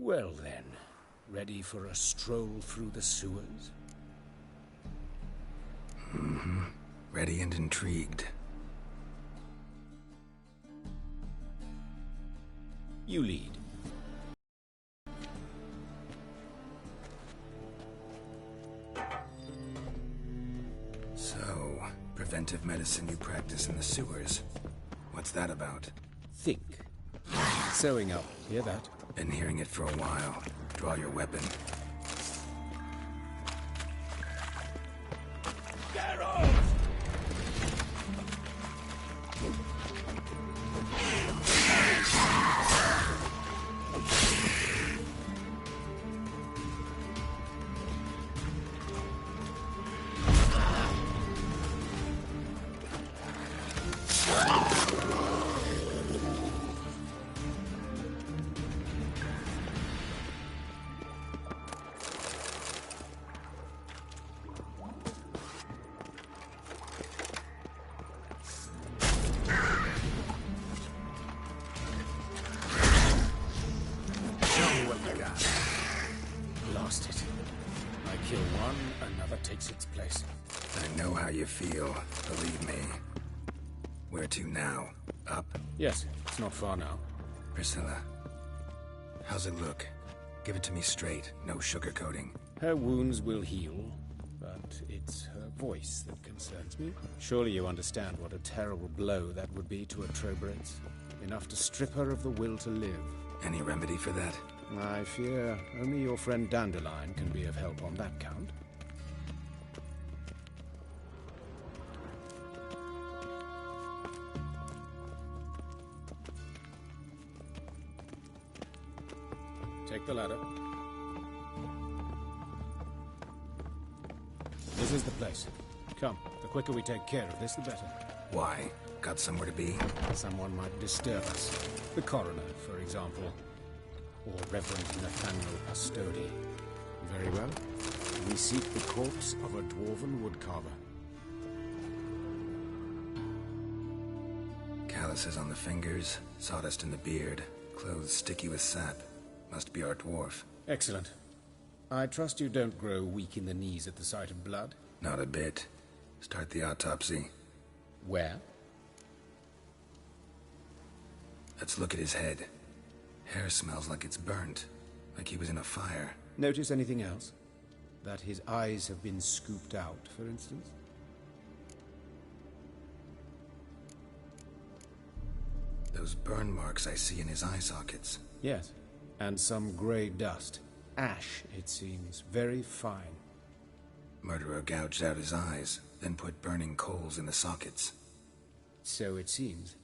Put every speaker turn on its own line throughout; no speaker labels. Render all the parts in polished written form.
Well then, ready for a stroll through the sewers?
Mm-hmm. Ready and intrigued.
You lead.
So, preventive medicine you practice in the sewers. What's that about?
Think. Sewing up, hear that?
Been hearing it for a while. Draw your weapon.
Get off! Lost it. I kill one, another takes its place.
I know how you feel, believe me. Where to now? Up?
Yes, it's not far now.
Priscilla, how's it look? Give it to me straight, no sugarcoating.
Her wounds will heal, but it's her voice that concerns me. Surely you understand what a terrible blow that would be to a Trobreitz. Enough to strip her of the will to live.
Any remedy for that?
I fear only your friend Dandelion can be of help on that count. Take the ladder. This is the place. Come, the quicker we take care of this, the better.
Why? Got somewhere to be?
Someone might disturb us. The coroner, for example. Or Reverend Nathaniel Pastodi. Very well. We seek the corpse of a dwarven woodcarver.
Calluses on the fingers, sawdust in the beard, clothes sticky with sap. Must be our dwarf.
Excellent. I trust you don't grow weak in the knees at the sight of blood?
Not a bit. Start the autopsy.
Where?
Let's look at his head. Hair smells like it's burnt, like he was in a fire.
Notice anything else? That his eyes have been scooped out, for instance?
Those burn marks I see in his eye sockets.
Yes. And some grey dust. Ash, it seems. Very fine.
Murderer gouged out his eyes, then put burning coals in the sockets.
So it seems.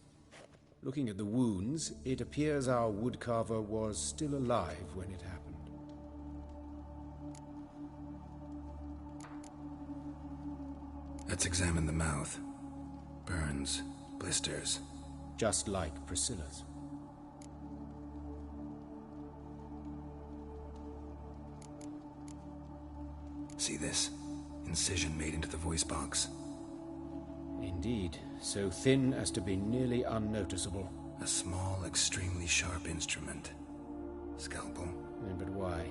Looking at the wounds, it appears our woodcarver was still alive when it happened.
Let's examine the mouth. Burns, blisters.
Just like Priscilla's.
See this? Incision made into the voice box.
Indeed, so thin as to be nearly unnoticeable.
A small, extremely sharp instrument. Scalpel.
But why?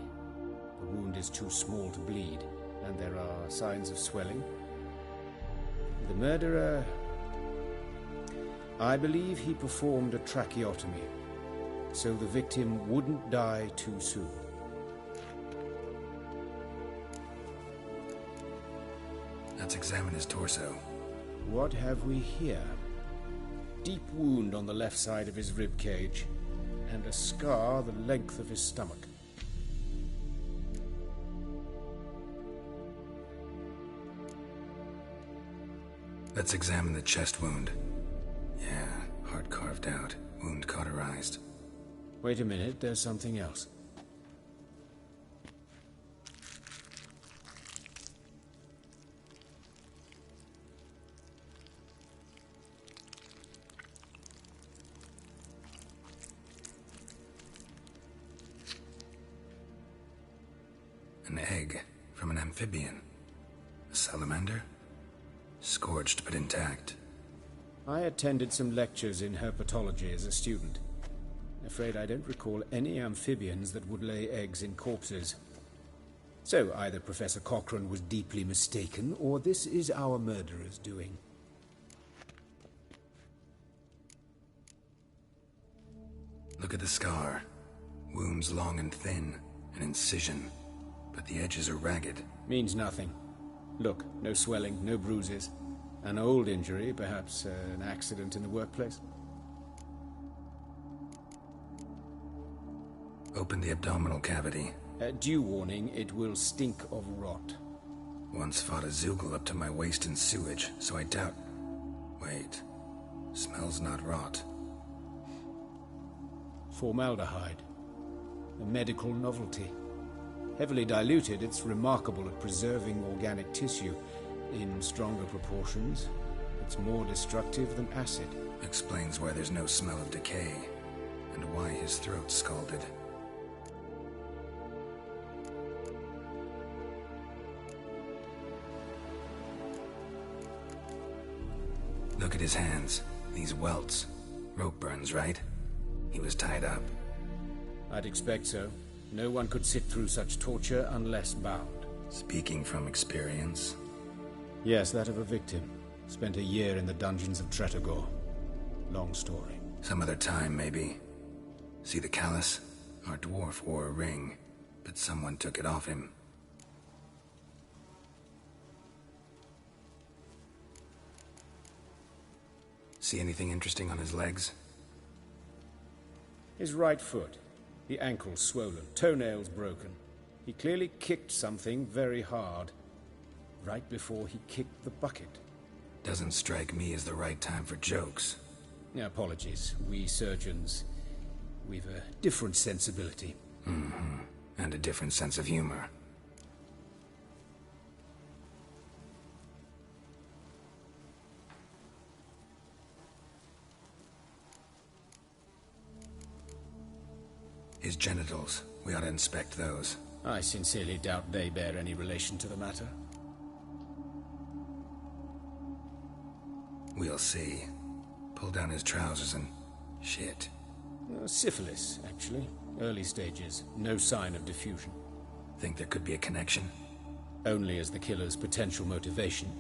The wound is too small to bleed, and there are signs of swelling. The murderer... I believe he performed a tracheotomy, so the victim wouldn't die too soon.
Let's examine his torso.
What have we here? Deep wound on the left side of his rib cage, and a scar the length of his stomach.
Let's examine the chest wound. Yeah, heart carved out, wound cauterized.
Wait a minute, there's something else.
An egg from an amphibian. A salamander? Scorched but intact.
I attended some lectures in herpetology as a student. Afraid I don't recall any amphibians that would lay eggs in corpses. So either Professor Cochrane was deeply mistaken, or this is our murderer's doing.
Look at the scar. Wounds long and thin, an incision, but the edges are ragged.
Means nothing. Look, no swelling, no bruises. An old injury, perhaps an accident in the workplace.
Open the abdominal cavity.
Due warning, it will stink of rot.
Once fought a Zoogle up to my waist in sewage, so I doubt... Wait. Smells not rot.
Formaldehyde. A medical novelty. Heavily diluted, it's remarkable at preserving organic tissue. In stronger proportions, it's more destructive than acid.
Explains why there's no smell of decay, and why his throat's scalded. Look at his hands. These welts. Rope burns, right? He was tied up.
I'd expect so. No one could sit through such torture unless bound.
Speaking from experience?
Yes, that of a victim. Spent a year in the dungeons of Tretogor. Long story.
Some other time, maybe. See the callus? Our dwarf wore a ring, but someone took it off him. See anything interesting on his legs?
His right foot. The ankle swollen, toenails broken. He clearly kicked something very hard. Right before he kicked the bucket.
Doesn't strike me as the right time for jokes.
Apologies. We surgeons, we've a different sensibility.
Mm-hmm. And a different sense of humor. His genitals. We ought to inspect those.
I sincerely doubt they bear any relation to the matter.
We'll see. Pull down his trousers and... shit.
Syphilis, actually. Early stages. No sign of diffusion.
Think there could be a connection?
Only as the killer's potential motivation.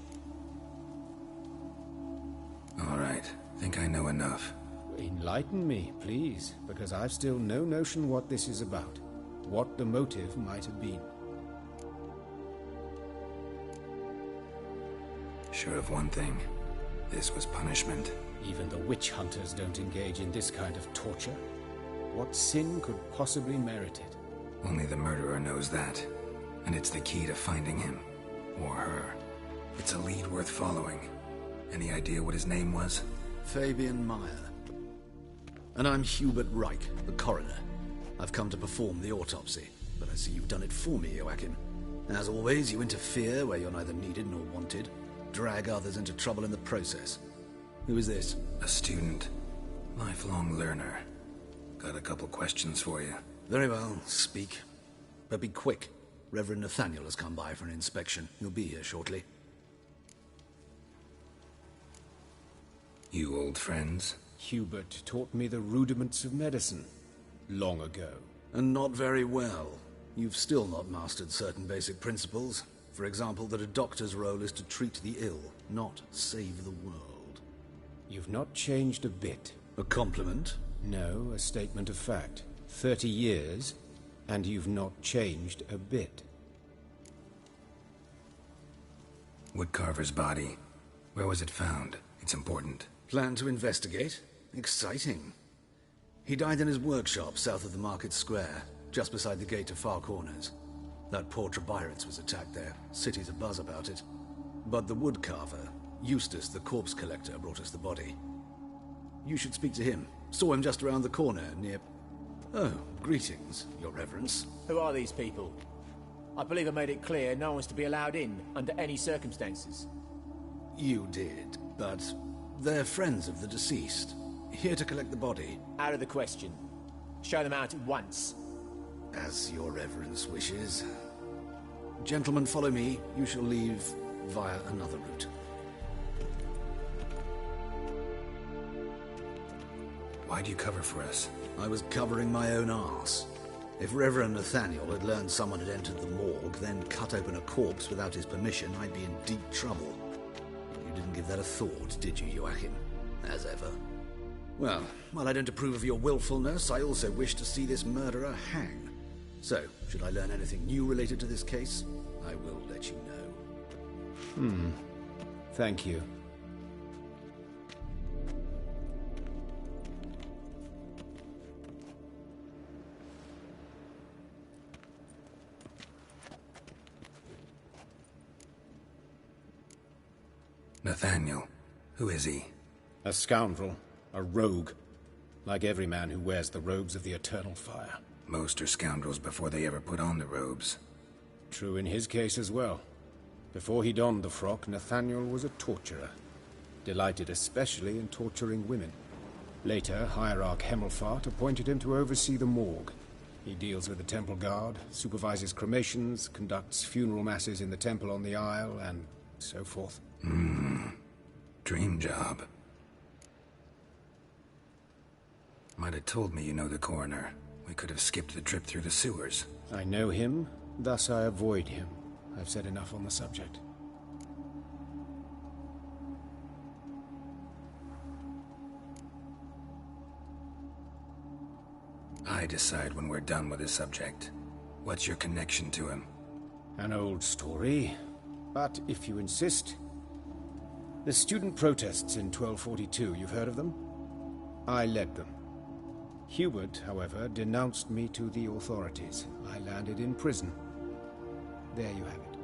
All right. Think I know enough.
Enlighten me, please, because I've still no notion what this is about. What the motive might have been.
Sure of one thing. This was punishment.
Even the witch hunters don't engage in this kind of torture. What sin could possibly merit it?
Only the murderer knows that. And it's the key to finding him. Or her. It's a lead worth following. Any idea what his name was?
Fabian Meyer. And I'm Hubert Reich, the coroner. I've come to perform the autopsy, but I see you've done it for me, Joachim. As always, you interfere where you're neither needed nor wanted. Drag others into trouble in the process. Who is this?
A student. Lifelong learner. Got a couple questions for you.
Very well, speak. But be quick. Reverend Nathaniel has come by for an inspection. He'll be here shortly.
You old friends?
Hubert taught me the rudiments of medicine. Long ago.
And not very well. You've still not mastered certain basic principles. For example, that a doctor's role is to treat the ill, not save the world.
You've not changed a bit.
A compliment?
No, a statement of fact. 30 years, and you've not changed a bit.
Woodcarver's body. Where was it found? It's important.
Plan to investigate? Exciting. He died in his workshop south of the market square, just beside the gate to Far Corners. That poor Trebirates was attacked there. City's abuzz about it. But the woodcarver, Eustace the corpse collector, brought us the body. You should speak to him. Saw him just around the corner near... Oh, greetings, Your Reverence.
Who are these people? I believe I made it clear no one's to be allowed in under any circumstances.
You did, but they're friends of the deceased. Here to collect the body.
Out of the question. Show them out at once.
As Your Reverence wishes. Gentlemen, follow me. You shall leave via another route.
Why'd you cover for us?
I was covering my own arse. If Reverend Nathaniel had learned someone had entered the morgue, then cut open a corpse without his permission, I'd be in deep trouble. You didn't give that a thought, did you, Joachim? As ever. Well, while I don't approve of your willfulness, I also wish to see this murderer hang. So, should I learn anything new related to this case, I will let you know.
Thank you.
Nathaniel. Who is he?
A scoundrel. A rogue. Like every man who wears the robes of the Eternal Fire.
Most are scoundrels before they ever put on the robes.
True in his case as well. Before he donned the frock, Nathaniel was a torturer. Delighted especially in torturing women. Later, Hierarch Hemmelfart appointed him to oversee the morgue. He deals with the temple guard, supervises cremations, conducts funeral masses in the temple on the Isle, and so forth.
Dream job. Might have told me you know the coroner. We could have skipped the trip through the sewers.
I know him, thus I avoid him. I've said enough on the subject.
I decide when we're done with the subject. What's your connection to him?
An old story, but if you insist... The student protests in 1242, you've heard of them? I led them. Hubert, however, denounced me to the authorities. I landed in prison. There you have it.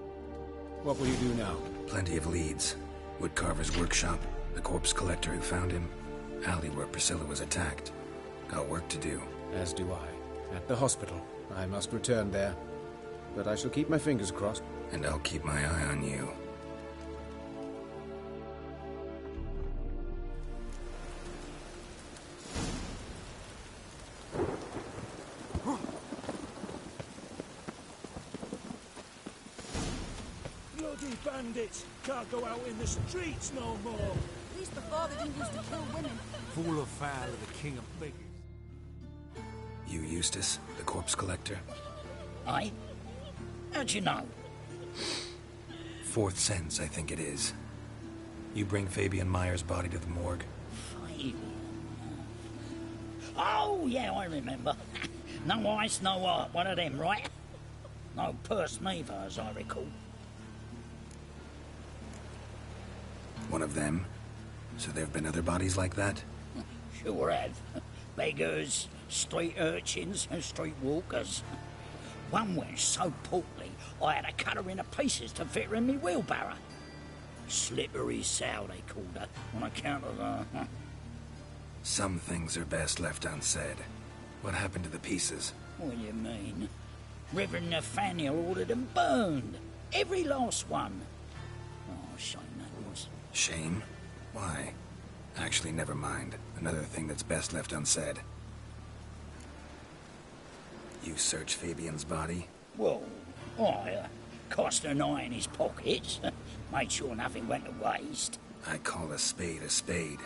What will you do now?
Plenty of leads. Woodcarver's workshop, the corpse collector who found him, alley where Priscilla was attacked. Got work to do.
As do I. At the hospital. I must return there. But I shall keep my fingers crossed.
And I'll keep my eye on you.
Bloody bandits! Can't go out in the streets no more!
At least before they didn't used to kill women.
Fall afoul of the king of beggars.
You Eustace, the corpse collector?
Aye? How'd you know?
Fourth sense, I think it is. You bring Fabian Meyer's body to the morgue.
Fabian. Oh, yeah, I remember. No eyes, no heart, one of them, right? No purse neither, as I recall.
One of them? So there have been other bodies like that?
Sure have. Beggars, street urchins, and street walkers. One went so portly, I had to cut her into pieces to fit her in me wheelbarrow. Slippery sow, they called her, on account of her.
Some things are best left unsaid. What happened to the pieces?
What do you mean? Reverend Nathaniel ordered them burned. Every last one. Oh, shame that was.
Shame? Why? Actually, never mind. Another thing that's best left unsaid. You searched Fabian's body?
Well, I cast an eye in his pockets. Made sure nothing went to waste.
I call a spade a spade.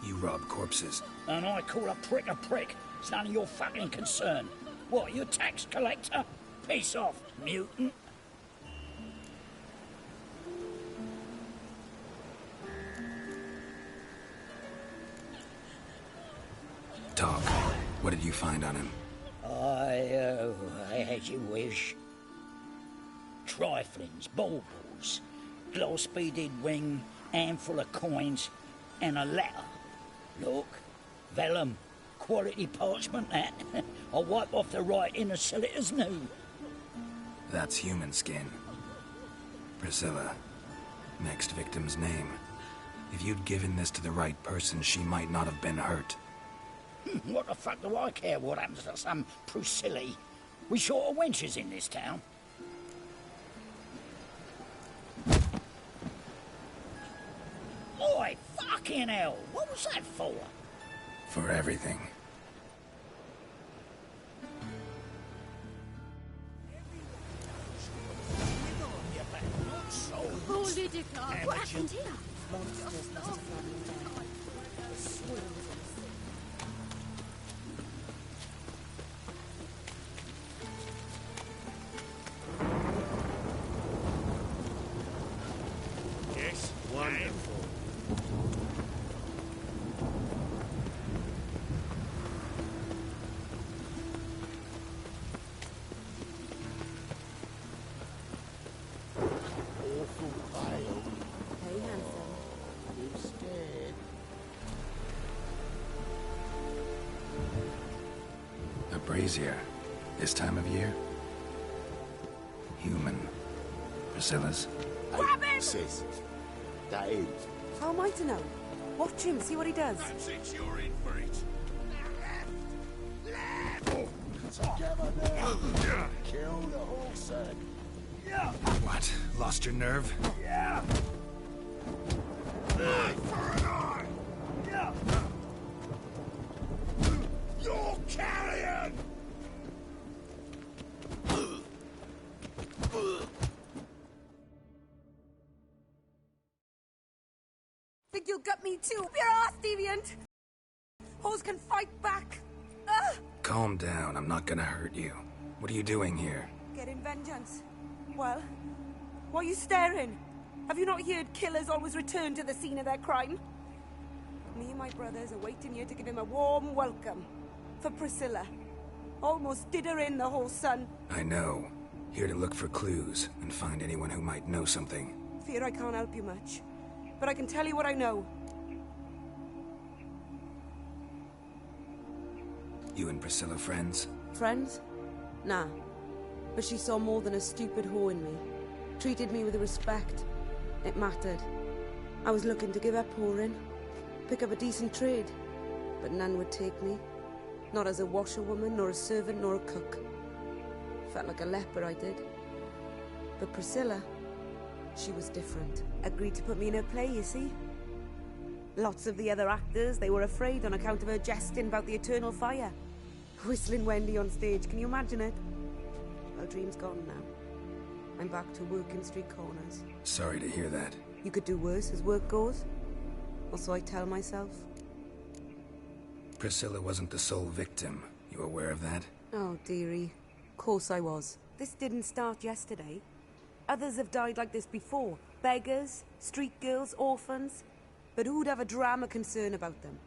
You rob corpses.
And I call a prick a prick. It's none of your fucking concern. What, you tax collector? Piss off, mutant.
Talk. What did you find on him?
As you wish. Triflings, baubles, gloss-beaded ring, handful of coins, and a letter. Look, vellum, quality parchment that. I'll wipe off the writing and sell it as new.
That's human skin. Priscilla. Next victim's name. If you'd given this to the right person, she might not have been hurt.
What the fuck do I care what happens to some Priscilla? We short of wenches in this town. Oi, fucking hell! What was that for?
For everything.
Holy dickard, what happened here?
brazier. This time of year? Human. Priscilla's?
Grab him!
Sis, that is.
How am I to know? Watch him, see what he does.
That's it, you're in for it. Kill the whole set.
What? Lost your nerve?
Eye for an eye. You're carrion!
Think you'll gut me too? Your ass, deviant! Hoes can fight back. Ugh!
Calm down, I'm not gonna hurt you. What are you doing here?
Getting vengeance. Well, why are you staring? Have you not heard killers always return to the scene of their crime? Me and my brothers are waiting here to give him a warm welcome. For Priscilla. Almost did her in, the whole son.
I know. Here to look for clues and find anyone who might know something.
Fear I can't help you much. But I can tell you what I know.
You and Priscilla friends?
Friends? Nah. But she saw more than a stupid whore in me. Treated me with respect. It mattered. I was looking to give up whoring. Pick up a decent trade. But none would take me. Not as a washerwoman, nor a servant, nor a cook. Felt like a leper, I did. But Priscilla, she was different. Agreed to put me in her play, you see? Lots of the other actors, they were afraid on account of her jesting about the eternal fire. Whistling Wendy on stage, can you imagine it? Well, dream's gone now. I'm back to working street corners.
Sorry to hear that.
You could do worse as work goes. Or so I tell myself.
Priscilla wasn't the sole victim. You aware of that?
Oh, dearie. Of course I was. This didn't start yesterday. Others have died like this before. Beggars, street girls, orphans. But who'd have a drama concern about them?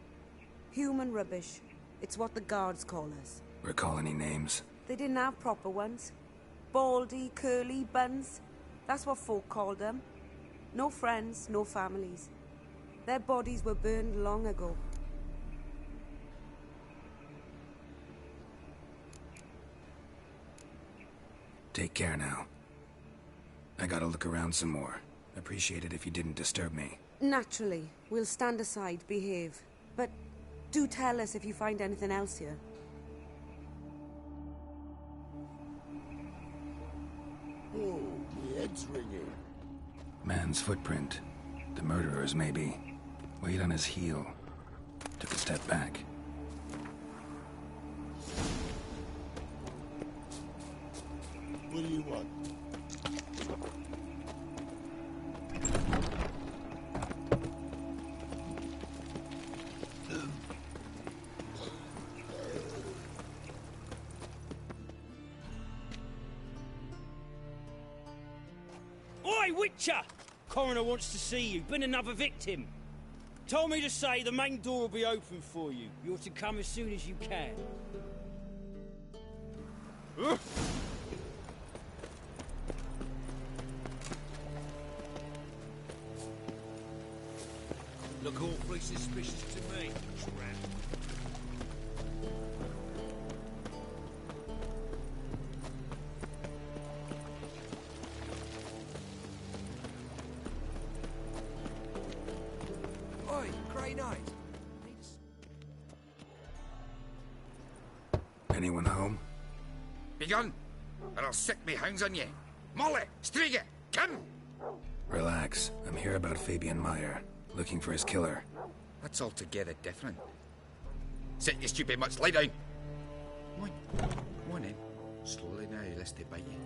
Human rubbish. It's what the guards call us.
Recall any names?
They didn't have proper ones. Baldy, curly, buns. That's what folk called them. No friends, no families. Their bodies were burned long ago.
Take care now. I gotta look around some more. Appreciate it if you didn't disturb me.
Naturally. We'll stand aside, behave. But do tell us if you find anything else here.
Oh, my head's ringing.
Man's footprint. The murderer's, maybe. Weight on his heel. Took a step back.
What do you want?
Oi, Witcher! Coroner wants to see you. Been another victim. Told me to say the main door will be open for you. You're to come as soon as you can.
Look awfully suspicious to me, tramp. Oi, Grey Knight.
Anyone home?
Begone, or I'll sick me hounds on ye. Molly, Striga, come!
Relax. I'm here about Fabian Meyer. Looking for his killer.
That's altogether different. Sit, you stupid mutts, lie down. Come on in. Slowly now, lest they bite you.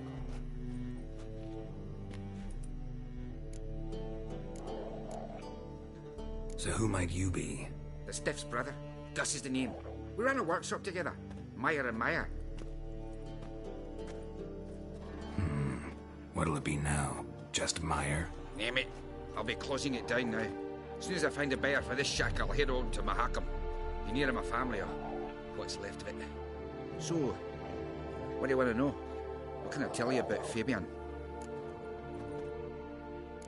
So who might you be?
The Stiff's brother. Gus is the name. We ran a workshop together. Meyer and Meyer.
What'll it be now? Just Meyer?
Name it. I'll be closing it down now. As soon as I find a buyer for this shack, I'll head on to Mahakam. Be near my family, or what's left of it. So, what do you want to know? What can I tell you about Fabian?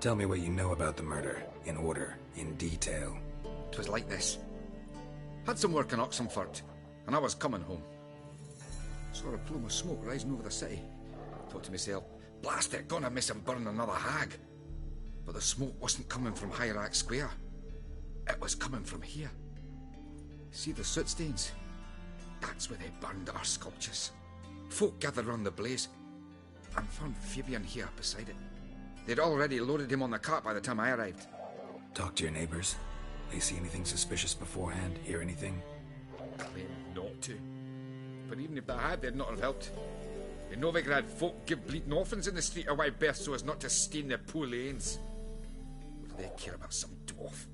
Tell me what you know about the murder. In order. In detail.
'Twas like this. Had some work in Oxenford, and I was coming home. Saw a plume of smoke rising over the city. Thought to myself, blast it, gonna miss him burn another hag. But the smoke wasn't coming from Hierarch Square. It was coming from here. See the soot stains? That's where they burned our sculptures. Folk gathered round the blaze and found Fabian here beside it. They'd already loaded him on the cart by the time I arrived.
Talk to your neighbors. They see anything suspicious beforehand? Hear anything?
Claimed not to. But even if they had, they'd not have helped. In Novigrad, folk give bleating orphans in the street a wide berth so as not to stain their poor lanes. What do they care about some dwarf?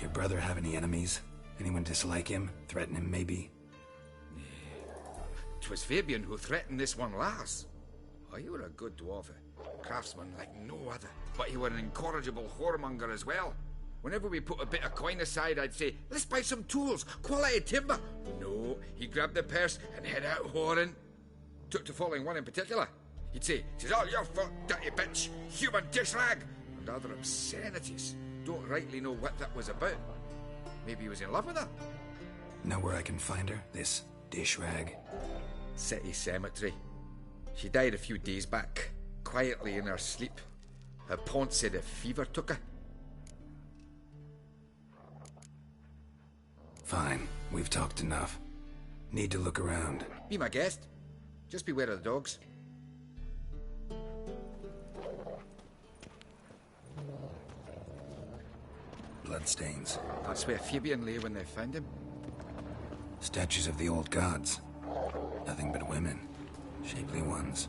Your brother have any enemies? Anyone dislike him? Threaten him, maybe?
'Twas Fabian who threatened this one last. Oh, you were a good dwarf, a craftsman like no other. But you were an incorrigible whoremonger as well. Whenever we put a bit of coin aside, I'd say, let's buy some tools, quality timber. No, he grabbed the purse and head out whoring. Took to following one in particular. He'd say, "'Tis all your fault, dirty bitch, human dish rag," and other obscenities. Don't rightly know what that was about. Maybe he was in love with her.
Know where I can find her? This dish rag?
City cemetery. She died a few days back, quietly in her sleep. Her pont said a fever took her.
Fine, we've talked enough. Need to look around.
Be my guest. Just beware of the dogs.
Bloodstains.
That's where Fabian lay when they found him.
Statues of the old gods. Nothing but women. Shapely ones.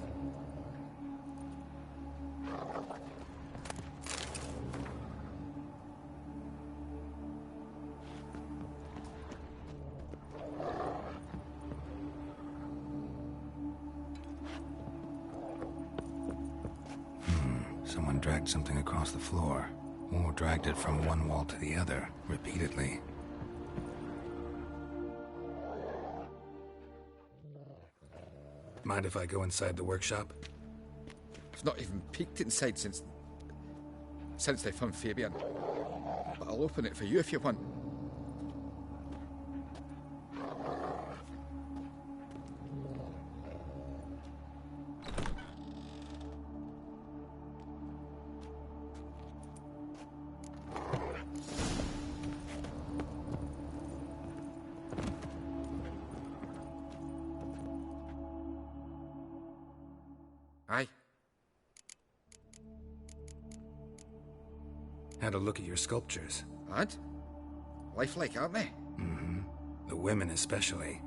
Someone dragged something across the floor. Or dragged it from one wall to the other, repeatedly. Mind if I go inside the workshop?
I've not even peeked inside since they found Fabian. But I'll open it for you if you want. Aye.
Had a look at your sculptures.
And? Lifelike, aren't they?
Mm-hmm. The women especially.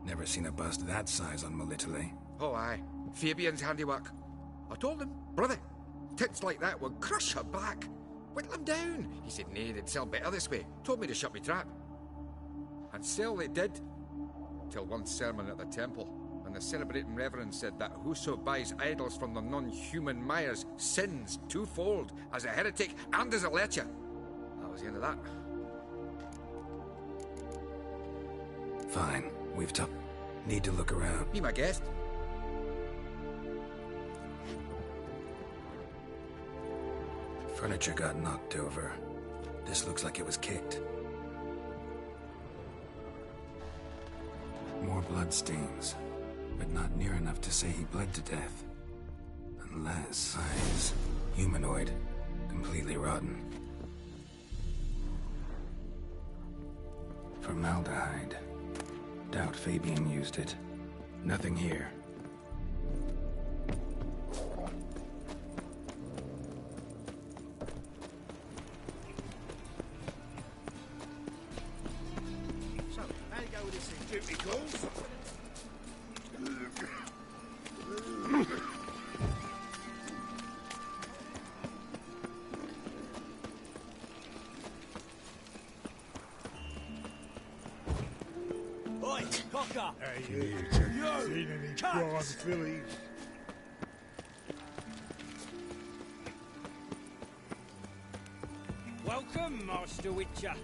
Never seen a bust that size on Molitale.
Oh, aye. Fabian's handiwork. I told him, brother, tits like that would crush her back. Whittle him down. He said, nay, they'd sell better this way. Told me to shut me trap. And sell they did. Till one sermon at the temple. And the celebrating reverend said that whoso buys idols from the non-human mires sins twofold, as a heretic and as a lecher. That was the end of that.
Fine, we've need to look around.
Be my guest.
Furniture got knocked over. This looks like it was kicked. More bloodstains. But not near enough to say he bled to death. Unless eyes. Humanoid. Completely rotten. Formaldehyde. Doubt Fabian used it. Nothing here.
So, how you go with this thing? Duty calls?
Oi, cocker!
Hey, you seen any crime fillies?
Welcome, Master Witcher.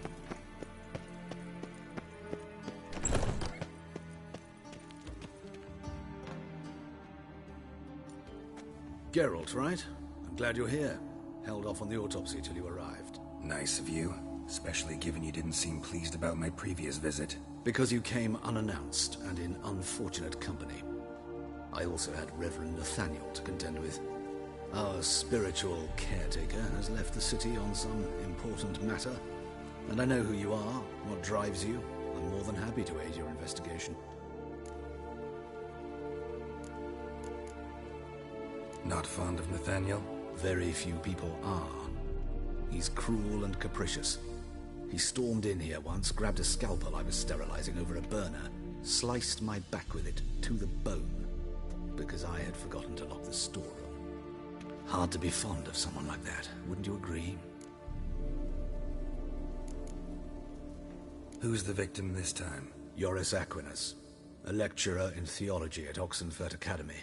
Geralt, right? I'm glad you're here. Held off on the autopsy till you arrived.
Nice of you. Especially given you didn't seem pleased about my previous visit.
Because you came unannounced and in unfortunate company. I also had Reverend Nathaniel to contend with. Our spiritual caretaker has left the city on some important matter, and I know who you are, what drives you. I'm more than happy to aid your investigation.
Not fond of Nathaniel?
Very few people are. He's cruel and capricious. He stormed in here once, grabbed a scalpel I was sterilizing over a burner, sliced my back with it to the bone, because I had forgotten to lock the storeroom. Hard to be fond of someone like that, wouldn't you agree?
Who's the victim this time?
Joris Aquinas, a lecturer in theology at Oxenfurt Academy.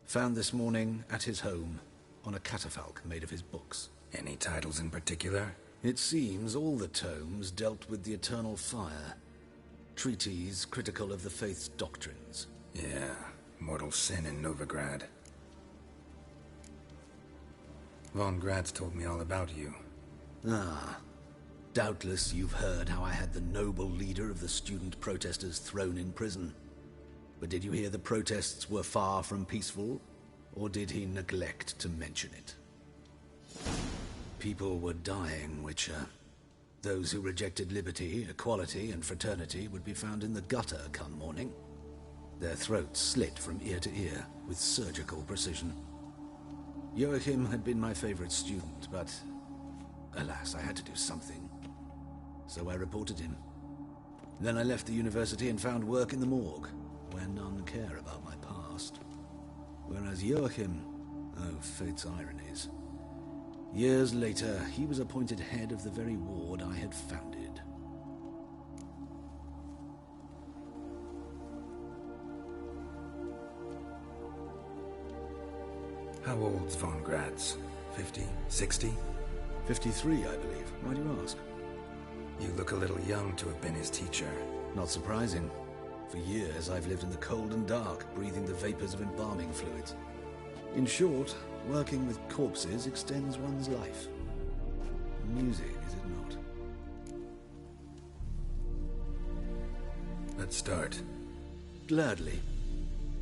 Found this morning at his home on a catafalque made of his books.
Any titles in particular?
It seems all the tomes dealt with the eternal fire. Treatises critical of the faith's doctrines.
Yeah, mortal sin in Novigrad. Von Grad's told me all about you.
Ah. Doubtless you've heard how I had the noble leader of the student protesters thrown in prison. But did you hear the protests were far from peaceful? Or did he neglect to mention it? People were dying, Witcher. Those who rejected liberty, equality, and fraternity would be found in the gutter come morning. Their throats slit from ear to ear with surgical precision. Joachim had been my favorite student, but alas, I had to do something. So I reported him. Then I left the university and found work in the morgue, where none care about my past. Whereas Joachim, oh, fate's ironies. Years later, he was appointed head of the very ward I had founded.
How old's Von Grad's? 50? 60?
53, I believe. Why do you ask?
You look a little young to have been his teacher.
Not surprising. For years, I've lived in the cold and dark, breathing the vapors of embalming fluids. In short, working with corpses extends one's life. Amusing, is it not?
Let's start.
Gladly.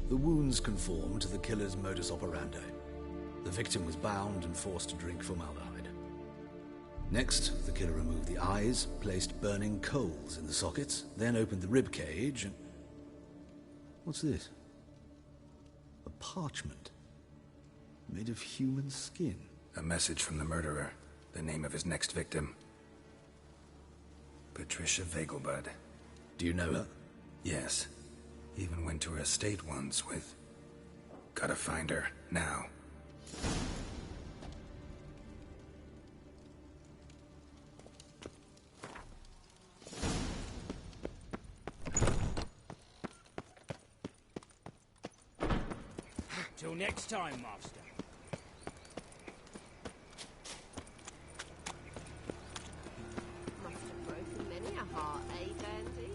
The wounds conform to the killer's modus operandi. The victim was bound and forced to drink formaldehyde. Next, the killer removed the eyes, placed burning coals in the sockets, then opened the rib cage and... What's this? A parchment. Made of human skin.
A message from the murderer. The name of his next victim. Patricia Vegelbud.
Do you know her?
Yes. Even went to her estate once with... Gotta find her, now.
Till next time, Master.
Must have broken many a heart, eh, Dandy?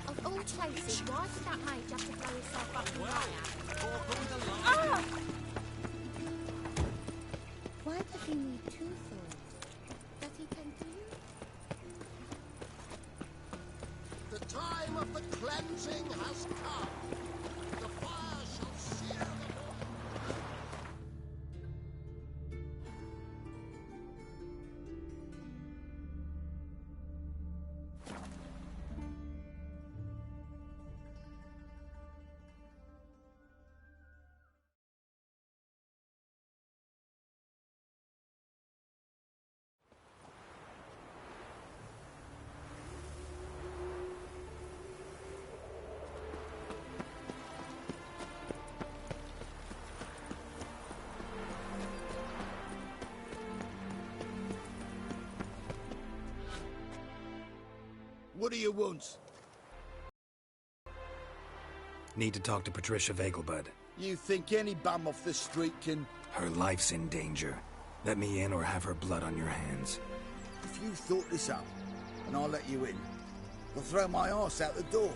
Of all places, why did that mage have to blow himself up in fire? Ah! Why does he need two swords? Does he tend to you?
The time of the cleansing has come. The fire shall sear the
What do you want?
Need to talk to Patricia Vegelbud.
You think any bum off the street can...
Her life's in danger. Let me in or have her blood on your hands.
If you thought this up, and I'll let you in, I'll throw my arse out the door.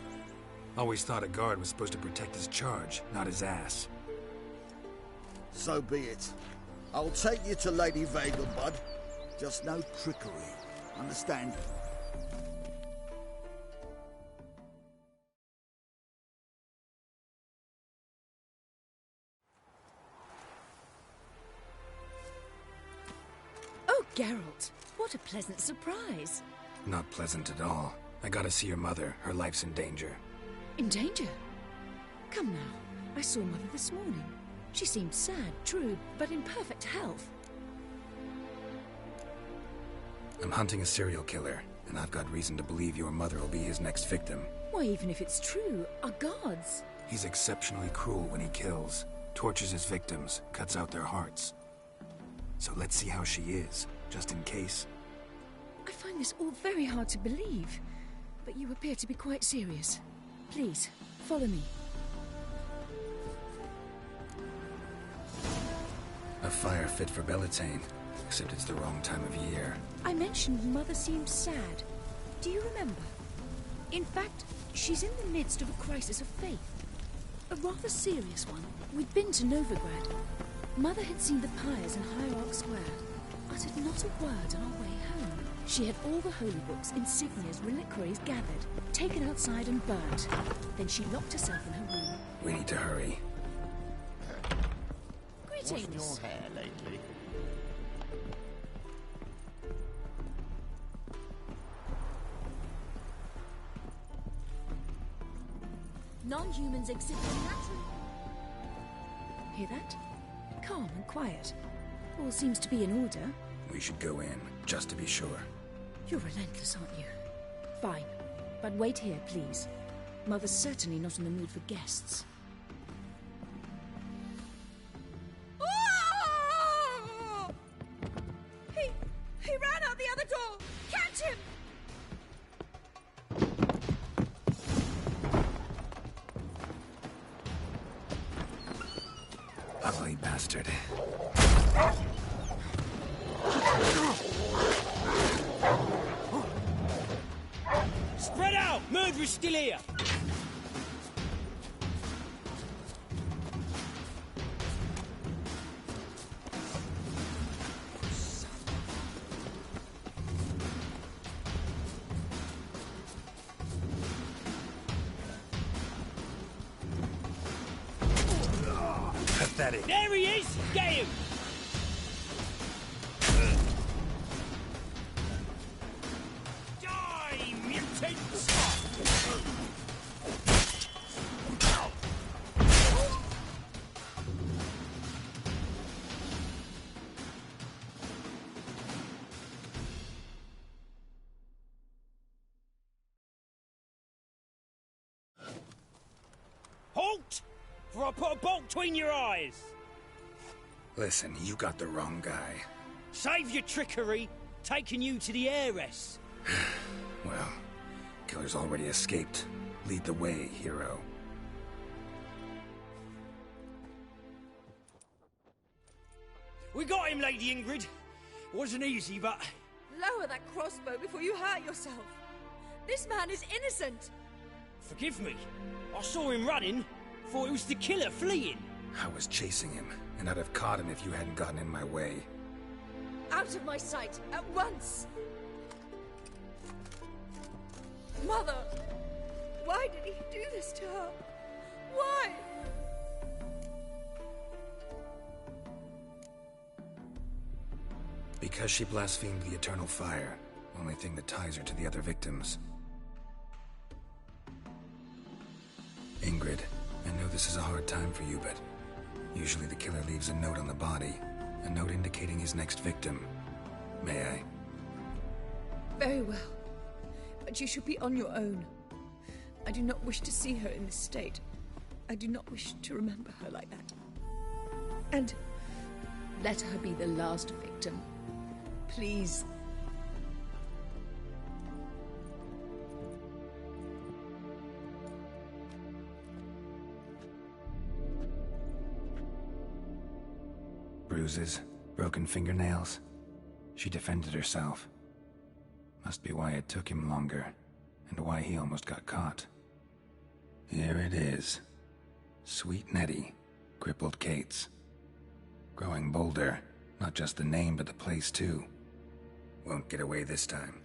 Always thought a guard was supposed to protect his charge, not his ass.
So be it. I'll take you to Lady Vega, bud. Just no trickery. Understand?
Oh, Geralt, what a pleasant surprise.
Not pleasant at all. I gotta see your mother. Her life's in danger.
In danger? Come now. I saw Mother this morning. She seemed sad, true, but in perfect health.
I'm hunting a serial killer, and I've got reason to believe your mother will be his next victim.
Why, even if it's true, our gods.
He's exceptionally cruel when he kills, tortures his victims, cuts out their hearts. So let's see how she is, just in case.
I find this all very hard to believe, but you appear to be quite serious. Please, follow me.
A fire fit for Bellatane, except it's the wrong time of year.
I mentioned Mother seemed sad. Do you remember? In fact, she's in the midst of a crisis of faith. A rather serious one. We'd been to Novigrad. Mother had seen the pyres in Hierarch Square, uttered not a word on our way home. She had all the holy books, insignias, reliquaries gathered, taken outside and burnt. Then she locked herself in her room.
We need to hurry.
Greetings.
What's your hair lately?
Non-humans exhibit a natural... Hear that? Calm and quiet. All seems to be in order.
We should go in, just to be sure.
You're relentless, aren't you? Fine. But wait here, please. Mother's certainly not in the mood for guests.
Oh! He ran out the other door! Catch him!
Ugly bastard.
Spread out! Murderer's still here!
Pathetic.
There he is! Get him! Die, mutants! Halt! For I put a bolt between your eyes!
Listen, you got the wrong guy.
Save your trickery, taking you to the heiress.
Well, killer's already escaped. Lead the way, hero.
We got him, Lady Ingrid. Wasn't easy, but...
Lower that crossbow before you hurt yourself. This man is innocent.
Forgive me. I saw him running. Thought it was the killer fleeing.
I was chasing him, and I'd have caught him if you hadn't gotten in my way.
Out of my sight, at once! Mother! Why did he do this to her? Why?
Because she blasphemed the eternal fire. Only thing that ties her to the other victims. Ingrid, I know this is a hard time for you, but usually the killer leaves a note on the body. A note indicating his next victim. May I?
Very well. But you should be on your own. I do not wish to see her in this state. I do not wish to remember her like that. And let her be the last victim. Please.
Bruises, broken fingernails. She defended herself. Must be why it took him longer, and why he almost got caught. Here it is. Sweet Nettie, crippled Kate's. Growing bolder, not just the name but the place too. Won't get away this time.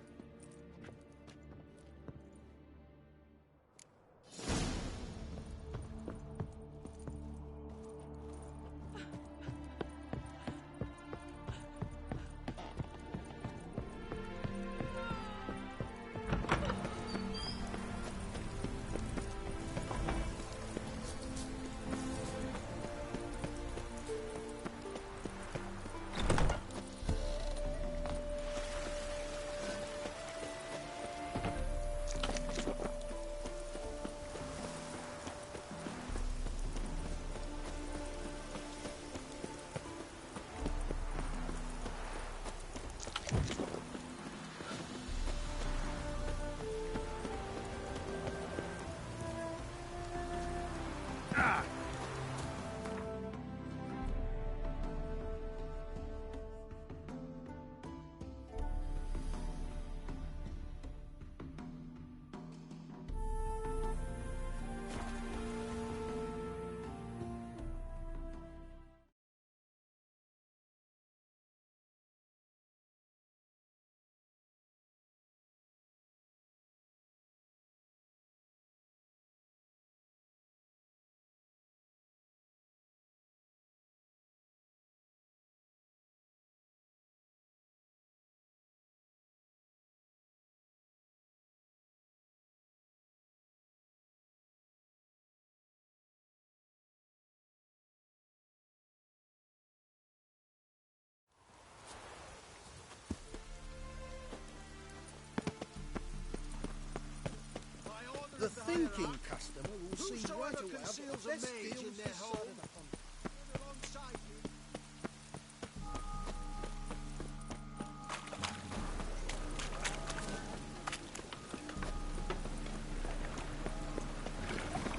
The thinking customer will see right away the best deals in their home.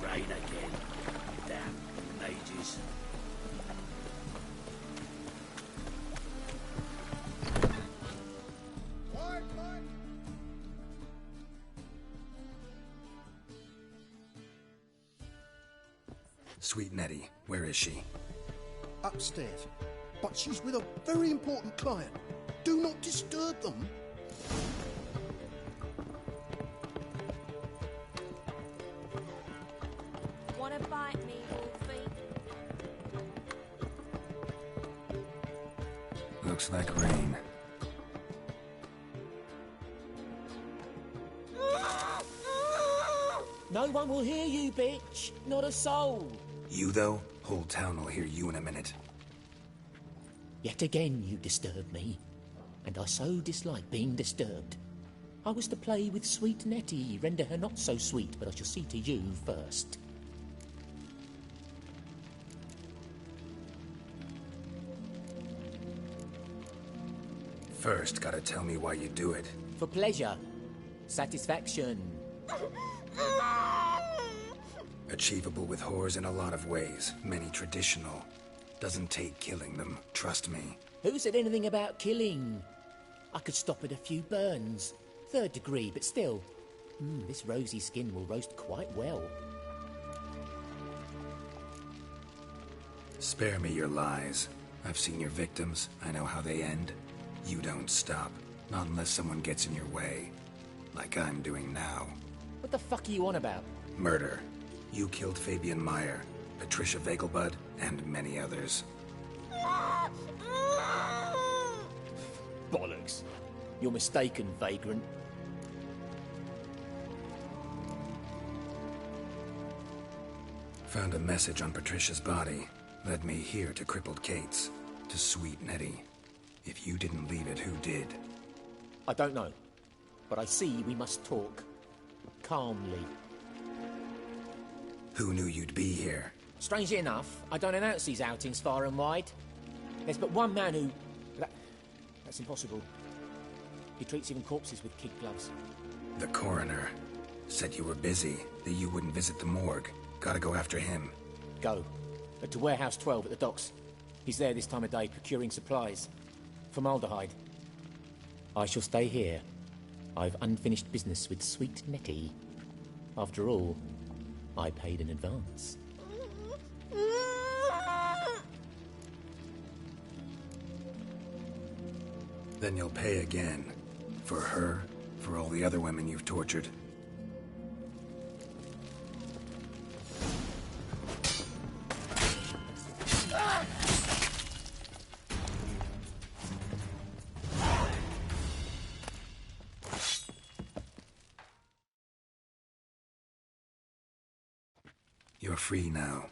Rain again. Damn mages.
Sweet Nettie, where is she?
Upstairs. But she's with a very important client. Do not disturb them.
Wanna bite me, Wolfie?
Looks like rain.
No one will hear you, bitch. Not a soul.
You, though? Whole town will hear you in a minute.
Yet again you disturb me, and I so dislike being disturbed. I was to play with sweet Nettie, render her not so sweet, but I shall see to you first.
First, gotta tell me why you do it.
For pleasure. Satisfaction.
Achievable with whores in a lot of ways, many traditional. Doesn't take killing them, trust me.
Who said anything about killing? I could stop at a few burns. 3rd degree, but still. This rosy skin will roast quite well.
Spare me your lies. I've seen your victims, I know how they end. You don't stop, not unless someone gets in your way. Like I'm doing now.
What the fuck are you on about?
Murder. You killed Fabian Meyer, Patricia Vegelbud, and many others.
Bollocks. You're mistaken, vagrant.
Found a message on Patricia's body. Led me here to crippled Kate's. To sweet Nettie. If you didn't leave it, who did?
I don't know. But I see we must talk. Calmly.
Who knew you'd be here?
Strangely enough, I don't announce these outings far and wide. There's but one man who... That's impossible. He treats even corpses with kid gloves.
The coroner. Said you were busy, that you wouldn't visit the morgue. Gotta go after him.
Go. But to Warehouse 12 at the docks. He's there this time of day, procuring supplies. Formaldehyde. I shall stay here. I've unfinished business with sweet Nettie. After all, I paid in advance.
Then you'll pay again. For her, for all the other women you've tortured. You're free now.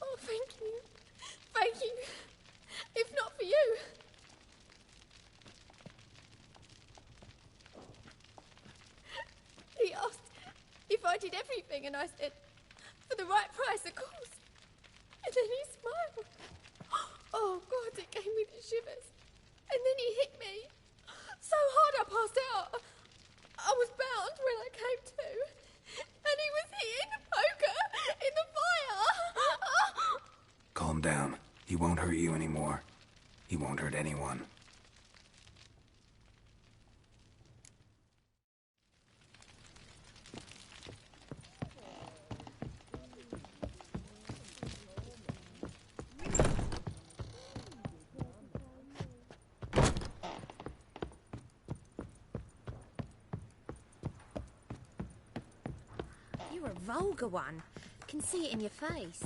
Oh, thank you. Thank you. If not for you. He asked if I did everything, and I said, for the right price, of course. And then he smiled. Oh, God, it gave me the shivers. And then he hit me. So hard I passed out. I was bound when I came to. And he was hitting the poker in the fire.
Calm down. He won't hurt you anymore. He won't hurt anyone.
You're a vulgar one. Can see it in your face.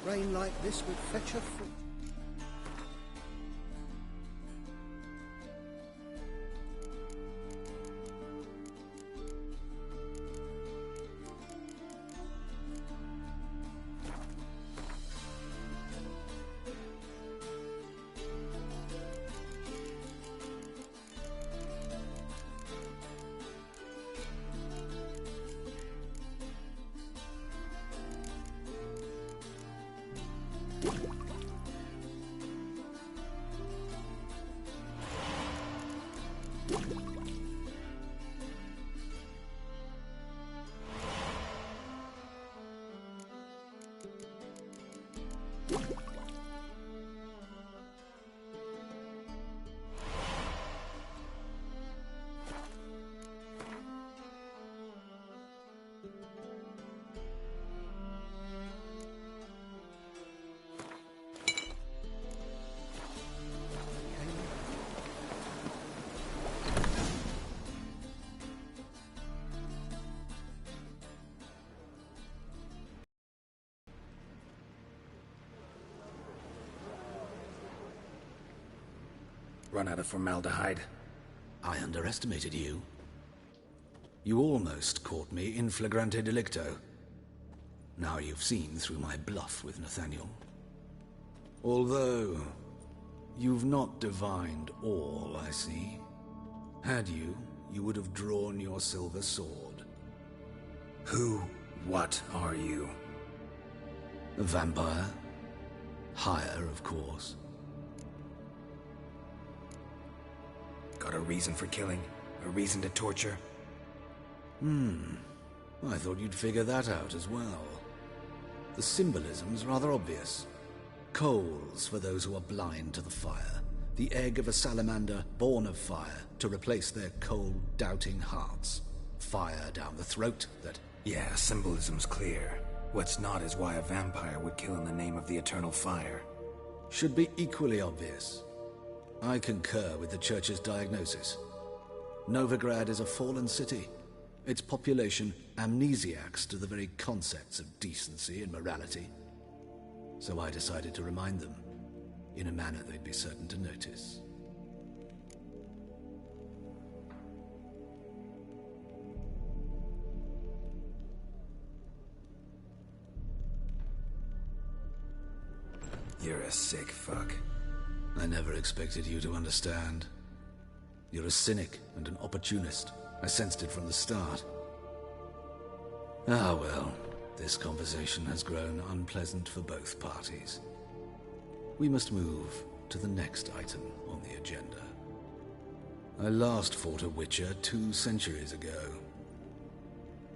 Rain like this would fetch a fruit.
Run out of formaldehyde.
I underestimated you. You almost caught me in flagrante delicto. Now you've seen through my bluff with Nathaniel. Although, you've not divined all, I see. Had you, you would have drawn your silver sword.
What are you?
A vampire. Higher, of course.
Got a reason for killing? A reason to torture?
I thought you'd figure that out as well. The symbolism's rather obvious. Coals for those who are blind to the fire. The egg of a salamander born of fire to replace their cold, doubting hearts. Fire down the throat that...
Yeah, symbolism's clear. What's not is why a vampire would kill in the name of the eternal fire.
Should be equally obvious. I concur with the Church's diagnosis. Novigrad is a fallen city. Its population amnesiacs to the very concepts of decency and morality. So I decided to remind them, in a manner they'd be certain to notice.
You're a sick fuck.
I never expected you to understand. You're a cynic and an opportunist. I sensed it from the start. Ah, well, this conversation has grown unpleasant for both parties. We must move to the next item on the agenda. I last fought a Witcher 2 centuries ago.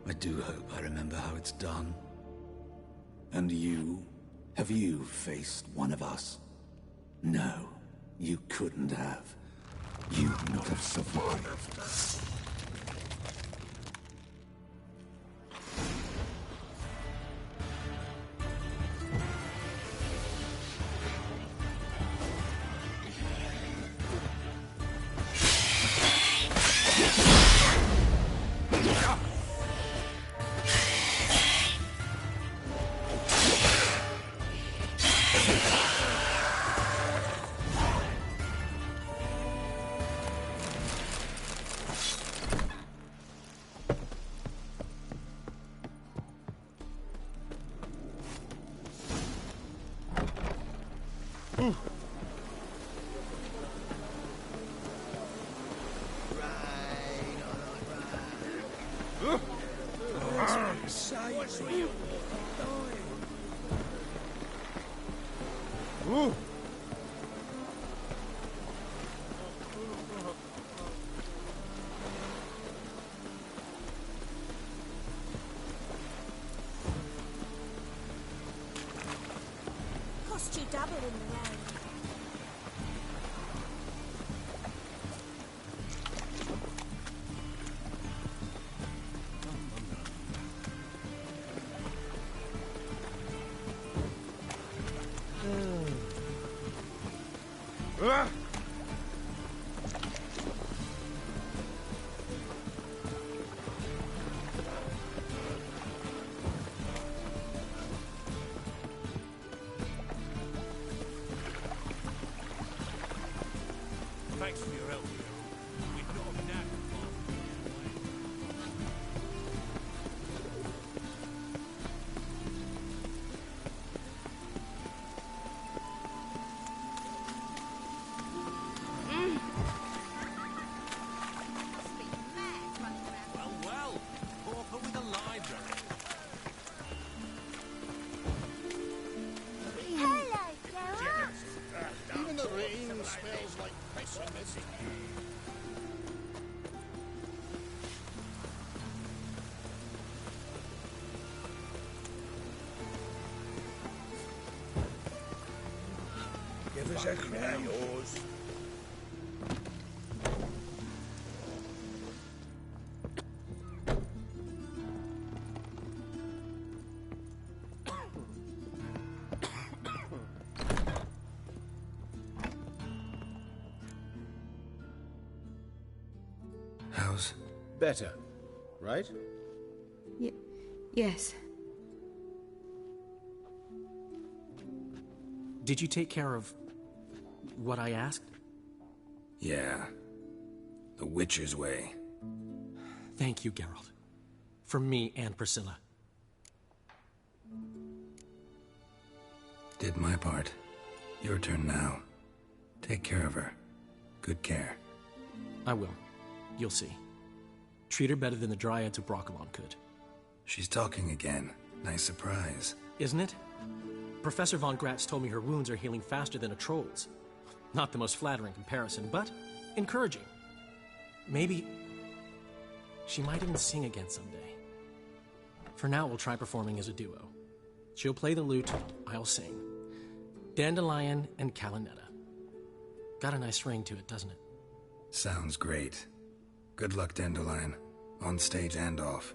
I do hope I remember how it's done.
And you? Have you faced one of us? No, you couldn't have. You'd not have survived.
Cost you double in the end.
Thanks for your help. We've not a doubt. Well, Pauper with a library.
Hello, Geralt.
Even the rain smells like pessimism.
Give us a crack. Yours.
How's...
Better, right?
Yes.
Did you take care of what I asked?
Yeah. The Witcher's way.
Thank you, Geralt. From me and Priscilla.
Did my part. Your turn now. Take care of her. Good care.
I will. You'll see. Treat her better than the Dryads of Broccolon could.
She's talking again. Nice surprise.
Isn't it? Professor von Gratz told me her wounds are healing faster than a troll's. Not the most flattering comparison, but encouraging. Maybe she might even sing again someday. For now, we'll try performing as a duo. She'll play the lute, I'll sing. Dandelion and Calinetta. Got a nice ring to it, doesn't it?
Sounds great. Good luck, Dandelion. On stage and off.